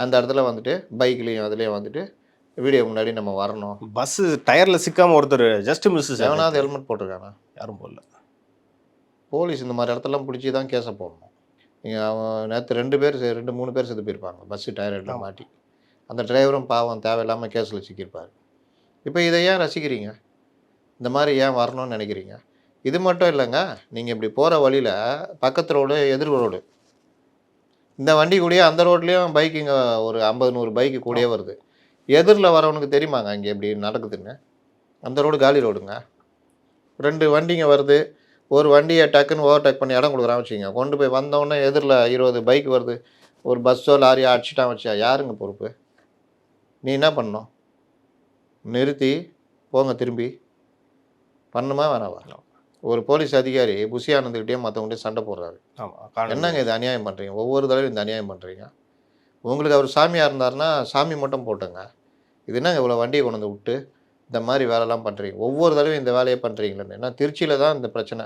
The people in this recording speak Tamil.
அந்த இடத்துல வந்துட்டு பைக்லேயும் அதுலேயும் வந்துட்டு வீடியோ முன்னாடி நம்ம வரணும். பஸ்ஸு டயரில் சிக்காமல் ஒருத்தர் ஜஸ்ட் மிஸ் சார். எவனாவது ஹெல்மெட் போட்டிருக்கானா? யாரும் போடல. போலீஸ் இந்த மாதிரி இடத்துலலாம் பிடிச்சி தான் கேஸை போடணும். நீங்கள் அவன் நேற்று 2 3 பேர் செத்து போயிருப்பாங்க பஸ்ஸு டயரில் மாட்டி. அந்த டிரைவரும் பாவம் தேவையில்லாமல் கேஸில் சிக்கியிருப்பார். இப்போ இதை ஏன் ரசிக்கிறீங்க? இந்த மாதிரி ஏன் வரணும்னு நினைக்கிறீங்க? இது மட்டும் இல்லைங்க, நீங்கள் இப்படி போகிற வழியில் பக்கத்து ரோடு எதிர் ரோடு, இந்த வண்டி கூடயே அந்த ரோட்லேயும் பைக்குங்க ஒரு 50 100 பைக்கு கூடயே வருது. எதிரில் வரவனுக்கு தெரியுமாங்க இங்கே இப்படி நடக்குதுன்னு? அந்த ரோடு காலி ரோடுங்க. 2 வண்டிங்க வருது, ஒரு வண்டியை டக்குன்னு ஓவர்டேக் பண்ணி இடம் கொடுக்குறான்னு வச்சுக்கோங்க, கொண்டு போய் வந்தோடனே எதிரில் 20 பைக் வருது, ஒரு பஸ்ஸோ லாரியோ அடிச்சிட்டான் வச்சா யாருங்க பொறுப்பு? நீ என்ன பண்ணணும்? நிறுத்தி போங்க திரும்பி. பண்ணுமா வேணாவா? ஒரு போலீஸ் அதிகாரி புஷி ஆனந்துக்கிட்டே மற்றவங்கள்ட்டே சண்டை போடுறாரு. என்னங்க இது அநியாயம் பண்ணுறீங்க? ஒவ்வொரு தடவையும் இந்த அநியாயம் பண்ணுறீங்க. உங்களுக்கு அவர் சாமியாக இருந்தாருன்னா சாமி மட்டும் போட்டுங்க. இது என்னங்க இவ்வளோ வண்டியை கொண்டு வந்து விட்டு இந்த மாதிரி வேலைலாம் பண்ணுறீங்க? ஒவ்வொரு தடவையும் இந்த வேலையை பண்ணுறீங்களேன்னு. ஏன்னா திருச்சியில் தான் இந்த பிரச்சனை.